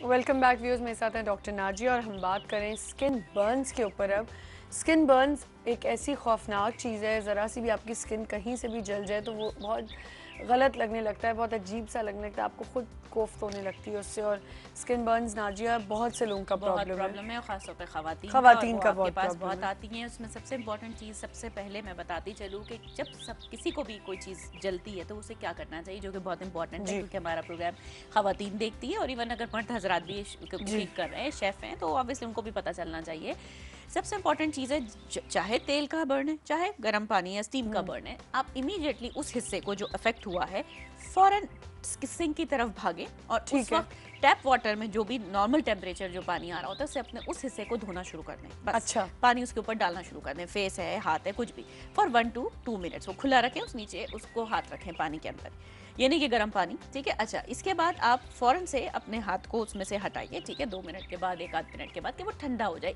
Welcome back viewers, मेरे साथ हैं डॉक्टर नाजिया और हम बात करें स्किन बर्न्स के ऊपर। अब स्किन बर्न्स एक ऐसी खौफनाक चीज़ है, ज़रा सी भी आपकी स्किन कहीं से भी जल जाए तो वो बहुत गलत लगने लगता है, बहुत अजीब सा लगने लगता है, आपको खुद कोफ्त होने लगती है उससे। और स्किन बर्न्स नाजिया बहुत से लोगों का प्रॉब्लम है, खासतौर पर खवातीन का बहुत पास प्रॉब्लम बहुत है। आती हैं। उसमें सबसे इम्पोर्टेंट चीज़ सबसे पहले मैं बताती चलूँ कि जब किसी को भी कोई चीज़ जलती है तो उसे क्या करना चाहिए, जो कि बहुत इंपॉर्टेंट है क्योंकि हमारा प्रोग्राम खवातीन देखती है और इवन अगर मर्द हजरात भी कुकिंग कर रहे हैं, शेफ़ हैं, तो ऑब्वियसली उनको भी पता चलना चाहिए। सबसे इंपॉर्टेंट चीज़ है, चाहे तेल का बर्न है चाहे गर्म पानी या स्टीम का बर्न है, आप इमीडिएटली उस हिस्से को जो अफेक्ट हुआ है फौरन सिंक की तरफ भागे और उस वक्त टैप वाटर में जो भी नॉर्मल टेम्परेचर जो पानी आ रहा होता है उससे अपने उस हिस्से को धोना शुरू कर दें। बस अच्छा, पानी उसके ऊपर डालना शुरू कर दें, फेस है, हाथ है, कुछ भी, फॉर 1 to 2 मिनट्स वो खुला रखें, उस नीचे उसको हाथ रखें पानी के अंदर, ये नहीं कि गर्म पानी, ठीक है। अच्छा, इसके बाद आप फौरन से अपने हाथ को उसमें से हटाइए, ठीक है, 2 मिनट के बाद, 1 आध मिनट के बाद, कि वो ठंडा हो जाए।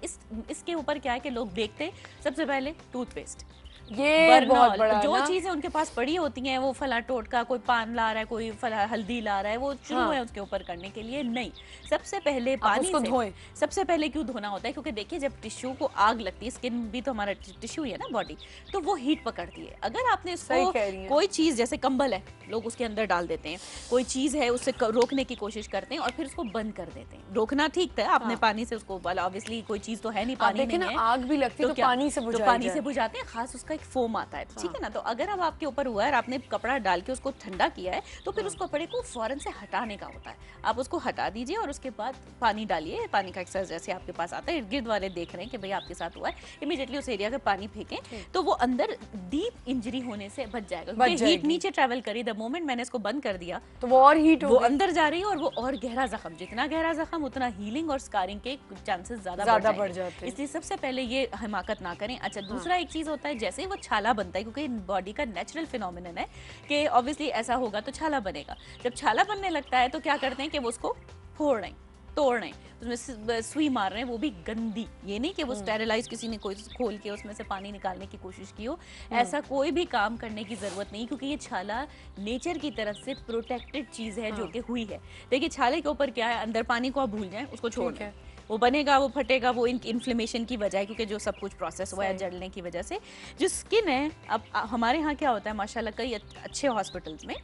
इसके ऊपर क्या है कि लोग देखते सबसे पहले टूथपेस्ट, ये बहुत बड़ा जो ना। चीजें उनके पास पड़ी होती हैं, वो फला टोटका, कोई पान ला रहा है, कोई फला हल्दी ला रहा है, वो शुरू है उसके ऊपर करने के लिए। नहीं, सबसे पहले पानी उसको से धोएं। सबसे पहले क्यों धोना होता है, क्योंकि देखिए जब टिश्यू को आग लगती है, स्किन भी तो हमारा टिश्यू है ना, बॉडी, तो वो हीट पकड़ती है। अगर आपने इसको कोई चीज, जैसे कंबल है, लोग उसके अंदर डाल देते हैं, कोई चीज है उससे रोकने की कोशिश करते हैं और फिर उसको बंद कर देते हैं। रोकना ठीक था, आपने पानी से उसको, ऑब्वियसली कोई चीज तो है नहीं, पानी नहीं है, आग भी लगती है तो पानी से बुझाते हैं, खास उसका एक फोम आता है, ठीक है ना। तो अगर अब आपके ऊपर हुआ है और आपने कपड़ा डाल के उसको ठंडा किया है तो फिर उस कपड़े को फौरन से हटाने का होता है। आप उसको हटा दीजिए और उसके बाद पानी डालिए, पानी का एक्सरसाइज जैसे आपके पास आता है, इर्द गिर्द वाले देख रहे हैं कि भाई आपके साथ हुआ है, इमीडिएटली उस एरिया का पानी फेंकें तो वो अंदर डीप इंजरी होने से बच जाएगा, क्योंकि हीट नीचे ट्रेवल करी। द मोमेंट मैंने इसको बंद कर दिया तो वो और हीट वो अंदर जा रही है और वो और गहरा जख्म, जितना गहरा जख्म उतना हीलिंग और स्कारिंग के चांसेस ज्यादा बढ़ जाते हैं। इसलिए सबसे पहले ये हिमाकत ना करें। अच्छा, दूसरा एक चीज होता है, जैसे ही वो छाला बनता है, क्योंकि बॉडी का नेचुरल फिनोमिनन है कि ऑब्वियसली ऐसा होगा तो छाला बनेगा। जब छाला बनने लगता है तो क्या करते हैं कि वो उसको फोड़ रहे हैं, तोड़ रहे हैं, उसमें सुई मार रहे हैं, वो भी गंदी, ये नहीं कि वो स्टेरिलाइज किसी ने कोई खोल के उसमें से पानी निकालने की कोशिश की हो, ऐसा कोई भी काम करने की जरूरत नहीं, क्योंकि ये छाला नेचर की तरफ से प्रोटेक्टेड चीज है जो कि हुई है। देखिए छाले के ऊपर क्या है, अंदर पानी को आप भूल जाएं, उसको छोड़ दें, वो बनेगा, वो फटेगा, वो इन्फ्लेमेशन की वजह है, क्योंकि जो सब कुछ प्रोसेस हुआ है जलने की वजह से। जो स्किन है, अब हमारे यहाँ क्या होता है माशाल्लाह, कई अच्छे हॉस्पिटल्स में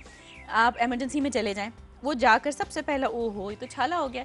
आप इमरजेंसी में चले जाएं, वो जाकर सबसे पहला ओहो ये तो छाला हो गया,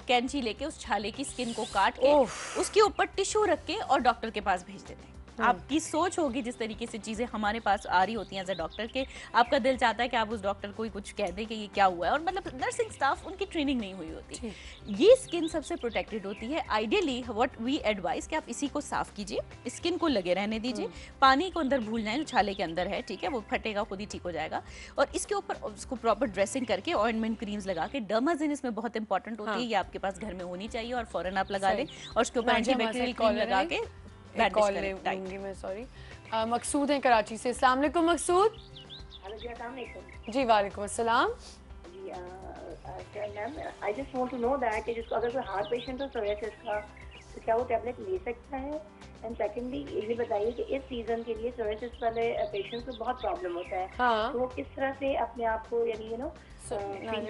कैंची लेके उस छाले की स्किन को काट के उसके ऊपर टिश्यू रख के और डॉक्टर के पास भेज देते हैं। आपकी सोच होगी जिस तरीके से चीजें हमारे पास आ रही होती हैं एज अ डॉक्टर के, आपका दिल चाहता है कि आप उस डॉक्टर को ही कुछ कह दें कि ये क्या हुआ है, और मतलब नर्सिंग स्टाफ उनकी ट्रेनिंग नहीं हुई होती। ये स्किन सबसे प्रोटेक्टेड होती है। आइडियली व्हाट वी एडवाइस कि आप इसी को साफ कीजिए, स्किन को लगे रहने दीजिए, पानी को अंदर भूल जाए, छाले के अंदर है, ठीक है, वो फटेगा, खुद ही ठीक हो जाएगा। और इसके ऊपर उसको प्रॉपर ड्रेसिंग करके ऑइंटमेंट क्रीम्स लगा के, डर्माजिन इसमें बहुत इंपॉर्टेंट होती है, ये आपके पास घर में होनी चाहिए और फौरन आप लगा लें, और उसके ऊपर एंटीबैक्टीरियल क्रीम लगा के मकसूद है कराची से। अस्सलाम वालेकुम मकसूद। जी वालेकुम अस्सलाम। Ma'am I just want to know that कि जिसको अगर कोई हार्ट पेशेंट हो सोरियासिस का तो क्या वो टैबलेट ले सकता है? एंड सेकेंडली ये बताइए कि इस सीजन के लिए सोरियासिस वाले पेशेंट्स को बहुत प्रॉब्लम होता है, तो वो किस तरह से अपने आप को यानी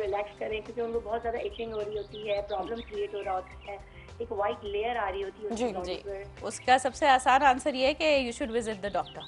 रिलैक्स करें, क्योंकि उनको बहुत ज़्यादा इचिंग हो रही होती है, प्रॉब्लम क्रिएट हो रहा होता है, एक वाइट लेयर आ रही होती है जी। उसका सबसे आसान आंसर ये है कि you should visit the doctor,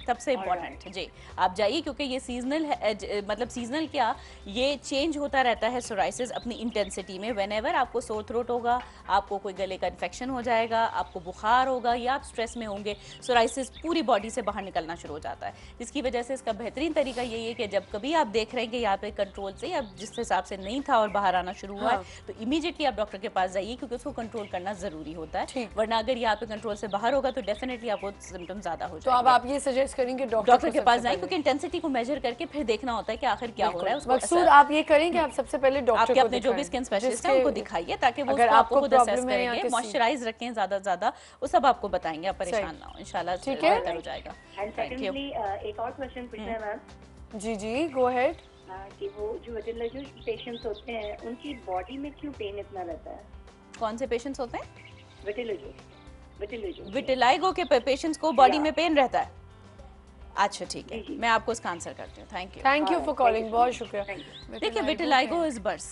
सबसे इम्पोर्टेंट। जी, आप जाइए, क्योंकि ये सीजनल है, मतलब सीजनल क्या, ये चेंज होता रहता है सोराइसिस अपनी इंटेंसिटी में। व्हेनेवर आपको सोर थ्रोट होगा, आपको कोई गले का इन्फेक्शन हो जाएगा, आपको बुखार होगा या आप स्ट्रेस में होंगे, सोराइसिस पूरी बॉडी से बाहर निकलना शुरू हो जाता है, जिसकी वजह से इसका बेहतरीन तरीका यही है कि जब कभी आप देख रहे हैं कि यहाँ पे कंट्रोल से या जिस हिसाब से नहीं था और बाहर आना शुरू हुआ है, तो इमीडिएटली आप डॉक्टर के पास जाइए, क्योंकि उसको कंट्रोल करना जरूरी होता है, वरना अगर यहाँ पे कंट्रोल से बाहर होगा तो डेफिनेटली आपको सिम्टम्स ज्यादा हो जाएंगे। तो अब आप ये सजेस्ट करेंगे डॉक्टर के पास जाएं, क्योंकि इंटेंसिटी को मेजर करके फिर देखना होता है कि आखिर क्या हो रहा है। मकसूद आप ये करें कि आप सबसे पहले डॉक्टर को अपने जो भी स्किन स्पेशलिस्ट है उनको दिखाइए, ताकि वो आपको खुद असेस करेंगे, मॉइस्चराइज रखें ज्यादा ज्यादा, वो सब आपको बताएंगे, आप परेशान ना हो, इंशाल्लाह ठीक है, बेहतर हो जाएगा। एंड सेकंडली एक और क्वेश्चन पूछना है मैम। जी गो अहेड। कि वो जो विटिलिगो पेशेंट्स होते हैं उनकी बॉडी में क्यों पेन इतना रहता है? कौन से पेशेंट्स होते हैं? विटिलिगो के पेशेंट्स को बॉडी में पेन रहता है? अच्छा ठीक है, मैं आपको इसका आंसर करती हूँ। थैंक यू फॉर कॉलिंग, बहुत शुक्रिया। देखिए विटिलिगो इज बर्स,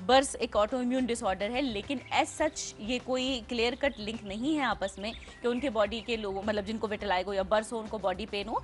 बर्स एक ऑटो इम्यून डिसऑर्डर है, लेकिन एज सच ये कोई क्लियर कट लिंक नहीं है आपस में कि उनके बॉडी के लोगों, मतलब जिनको विटिलाइगो या बर्स हो, उनको बॉडी पेन हो।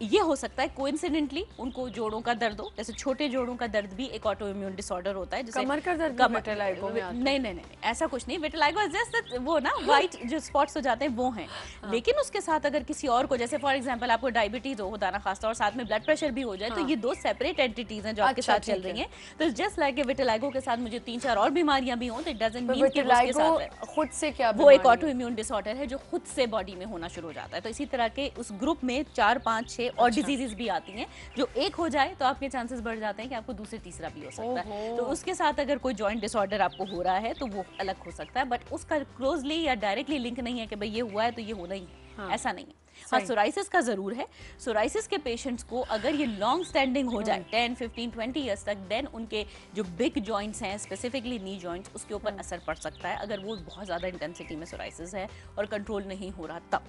ये हो सकता है कोइंसिडेंटली उनको जोड़ों का दर्द हो, जैसे छोटे जोड़ों का दर्द भी एक ऑटो इम्यून डिसऑर्डर होता है। जैसे कमर का दर्द विटिलाइगो में आता है? नहीं, ऐसा कुछ नहीं। विटिलाइगो इज जस्ट वो ना व्हाइट जो स्पॉट्स हो जाते हैं वो हैं। लेकिन उसके साथ अगर किसी और को, जैसे फॉर एग्जांपल आपको डायबिटीज हो दाना खास्ता और साथ में ब्लड प्रेशर भी हो जाए, तो ये दो सेपरेट एंटिटीज हैं जो आपके साथ चल रही हैं। तो जस्ट लाइक विटिलाइगो के साथ मुझे 3-4 और बीमारियां भी हों, तो इट डजंट मीन कि उसके साथ है। खुद से क्या वो एक ऑटो इम्यून डिसऑर्डर है जो खुद से बॉडी में होना शुरू हो जाता है। तो इसी तरह के उस ग्रुप में 4, 5, 6 और डिजीजेस भी आती हैं, जो एक हो जाए तो आपके चांसेस बढ़ जाते हैं कि आपको दूसरे तीसरा भी हो सकता है। तो उसके साथ अगर कोई जॉइंट डिसऑर्डर आपको हो रहा है तो वो अलग हो सकता है, बट उसका क्लोजली या डायरेक्टली लिंक नहीं है कि भाई ये हुआ है तो ये होना ही है, ऐसा नहीं है। हाँ, सोराइसिस का जरूर है। सोराइसिस के पेशेंट्स को अगर ये लॉन्ग स्टैंडिंग हो जाए 10, 15, 20 ईयर्स तक, देन उनके जो बिग जॉइंट्स हैं, स्पेसिफिकली नी जॉइंट्स, उसके ऊपर असर पड़ सकता है अगर वो बहुत ज़्यादा इंटेंसिटी में सोराइसिस है और कंट्रोल नहीं हो रहा तब।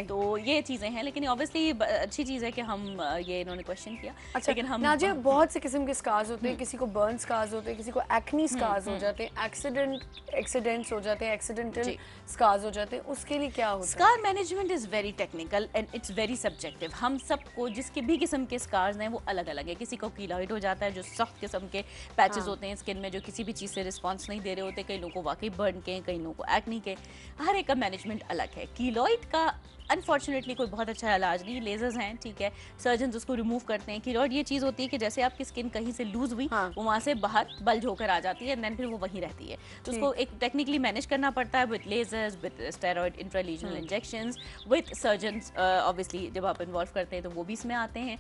तो ये चीज़ें हैं, लेकिन ऑब्वियसली अच्छी चीज़ है कि हम ये इन्होंने क्वेश्चन किया। अच्छा, लेकिन हम नाजिया बहुत से किस्म के स्कार्स होते हैं, किसी को बर्न स्कार्स होते हैं, किसी को एक्नी स्कार्स हो जाते हैं, एक्सीडेंट्स हो जाते हैं, एक्सीडेंटल स्कार्स हो जाते हैं, उसके लिए क्या होता है? Scar management is very technical and it's very subjective. हम सबको जिसके भी किस्म के स्कार्स हैं वो अलग अलग है। किसी को कीलॉइड हो जाता है, जो सख्त किस्म के पैचेस होते हैं स्किन में, जो किसी भी चीज़ से रिस्पॉन्स नहीं दे रहे होते। कई लोगों को वाकई बर्न के, कई लोगों को एक्नी के। हर एक का मैनेजमेंट अलग है। कीलॉइड का अनफॉर्चुनेटली कोई बहुत अच्छा इलाज नहीं, लेजर्स हैं, ठीक है, सर्जन उसको रिमूव करते हैं। कीलॉइड ये चीज़ होती है कि जैसे आपकी स्किन कहीं से लूज हुई, वो वहाँ से बाहर बल्ज होकर आ जाती है, एंड देन फिर वो वहीं रहती है। तो उसको एक टेक्निकली मैनेज करना पड़ता है with lasers, with steroid intralesional injections, with surgeons. Obviously जब आप इन्वॉल्व करते हैं तो वो भी इसमें आते हैं।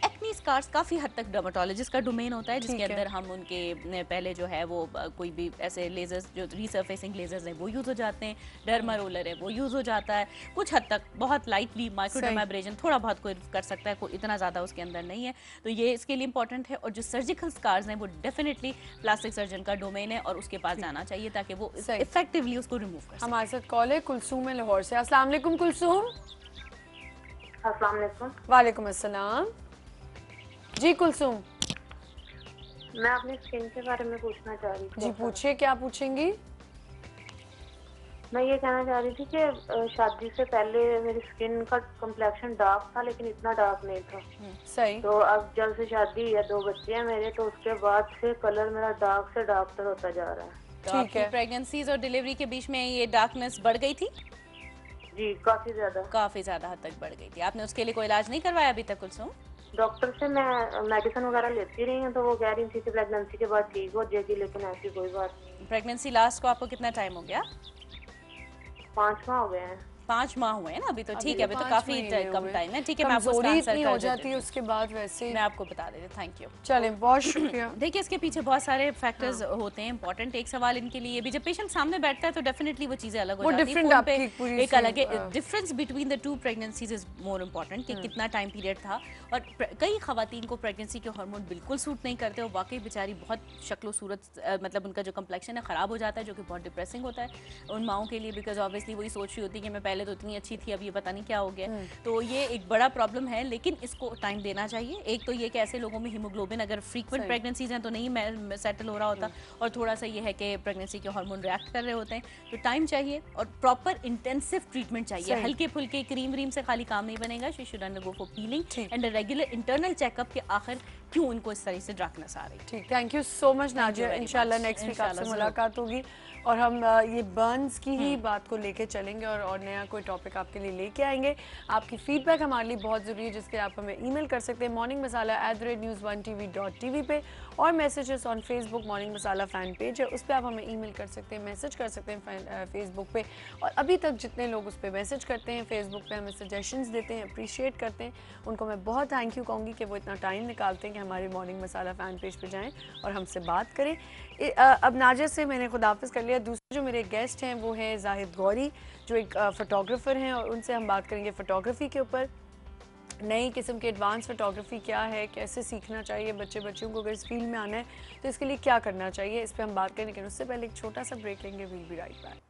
एक्नी स्कार्स काफ़ी हद तक डर्माटोलॉजिस्ट का डोमेन होता है, जिसके अंदर हम उनके पहले जो है वो कोई भी ऐसे लेजर्स जो रीसर्फेसिंग लेजर्स हैं वो यूज़ हो जाते हैं, डर्मा रोलर है वो यूज़ हो जाता है, कुछ हद तक बहुत लाइटली माइक्रोडर्माब्रेशन थोड़ा बहुत कोई कर सकता है, कोई इतना ज़्यादा उसके अंदर नहीं है। तो ये इसके लिए इंपॉर्टेंट है। और जो सर्जिकल स्कार्स हैं वो डेफिनेटली प्लास्टिक सर्जन का डोमेन है और उसके पास जाना चाहिए ताकि वो इफेक्टिवली उसको रिमूव कर सके। हमारे साथ कॉल है कुलसूम है लाहौर से। अस्सलाम वालेकुम कुलसूम। अस्सलाम वालेकुम। वालेकुम अस्सलाम जी। कुलसूम, मैं अपनी स्किन के बारे में पूछना चाह रही थी। जी पूछिए, क्या पूछेंगी? मैं ये कहना चाह रही थी कि शादी से पहले मेरी स्किन का कम्प्लेक्शन डार्क था, लेकिन इतना डार्क नहीं था। सही। तो अब जब से शादी या 2 बच्चे हैं मेरे, तो उसके बाद से कलर मेरा डार्क से डार्कर होता जा रहा है। तो ठीक है। प्रेगनेंसीज और डिलीवरी के बीच में ये डार्कनेस बढ़ गई थी? जी, काफी ज्यादा हद तक बढ़ गई थी। आपने उसके लिए कोई इलाज नहीं करवाया अभी तक कुलसूम? डॉक्टर से मैं मेडिसिन वगैरह लेती रही हूँ, तो वो कह रही थी कि प्रेगनेंसी के बाद ठीक हो जाएगी, लेकिन ऐसी कोई बात नहीं। प्रेगनेंसी लास्ट को आपको कितना टाइम हो गया? 5 माह हो गए हैं। 5 माह हुए हैं ना अभी तो, ठीक है, अभी तो काफी कम टाइम है। ठीक है, मैं आपको कमजोरी इतनी हो जाती है उसके बाद, वैसे मैं आपको बता देती हूँ। थैंक यू, चलें, बहुत शुक्रिया। देखिए इसके पीछे बहुत सारे फैक्टर्स होते हैं इंपॉर्टेंट। एक सवाल इनके लिए भी, जब पेशेंट सामने बैठता है तो डेफिनेटली वो चीजें अलग हो जाती है। एक अलग है difference between the 2 pregnancies is more important कि कितना टाइम पीरियड था। और कई खवातीन को प्रेगनेंसी के हार्मोन बिल्कुल सूट नहीं करते और वाकई बेचारी बहुत शक्लो सूरत, मतलब उनका जो कम्प्लेक्शन है ख़राब हो जाता है, जो कि बहुत डिप्रेसिंग होता है उन माओं के लिए, बिकॉज ऑब्वियसली वही सोच रही होती है कि मैं पहले तो इतनी अच्छी थी, अब ये पता नहीं क्या हो गया। तो ये एक बड़ा प्रॉब्लम है, लेकिन इसको टाइम देना चाहिए। एक तो ये कि ऐसे लोगों में हीमोग्लोबिन अगर फ्रीक्वेंट प्रेगनेंसीज हैं तो नहीं सेटल हो रहा होता, और थोड़ा सा ये है कि प्रेगनेंसी के हार्मोन रिएक्ट कर रहे होते हैं, तो टाइम चाहिए और प्रॉपर इंटेंसिव ट्रीटमेंट चाहिए। हल्के फुल्के क्रीम व्रीम से खाली काम नहीं बनेगा। She should undergo for piling and regular internal checkup के आखिर क्यों उनको इस तरह से डार्कनेस आ रही। ठीक, thank you so much Nazia. इंशाल्लाह नेक्स्ट वीक आपसे मुलाकात होगी और हम ये बर्न्स की ही बात को लेके चलेंगे और नया कोई टॉपिक आपके लिए लेके आएंगे। आपकी फीडबैक हमारे लिए बहुत ज़रूरी है, जिसके आप हमें ईमेल कर सकते हैं morningmasala@news1tv.tv पे, और messages on Facebook morning masala fan page है, उस पर आप हमें ईमेल कर सकते हैं, मैसेज कर सकते हैं फेसबुक पे। और अभी तक जितने लोग उस पर मैसेज करते हैं, फेसबुक पे हमें सजेशंस देते हैं, अप्रिशिएट करते हैं, उनको मैं बहुत थैंक यू कहूँगी कि वो इतना टाइम निकालते हैं कि हमारे मॉर्निंग मसाला फ़ैन पेज पे जाएँ और हमसे बात करें। अब नाजिया से मैंने खुदाफिज कर लिया। दूसरे जो मेरे गेस्ट हैं वो हैं जाहिद गौरी, जो एक फ़ोटोग्राफ़र हैं, और उनसे हम बात करेंगे फ़ोटोग्राफ़ी के ऊपर, नई किस्म की एडवांस फ़ोटोग्राफ़ी क्या है, कैसे सीखना चाहिए बच्चियों को अगर इस फील्ड में आना है तो इसके लिए क्या करना चाहिए, इस पर हम बात करें। लेकिन उससे पहले एक छोटा सा ब्रेक लेंगे। We'll be right back.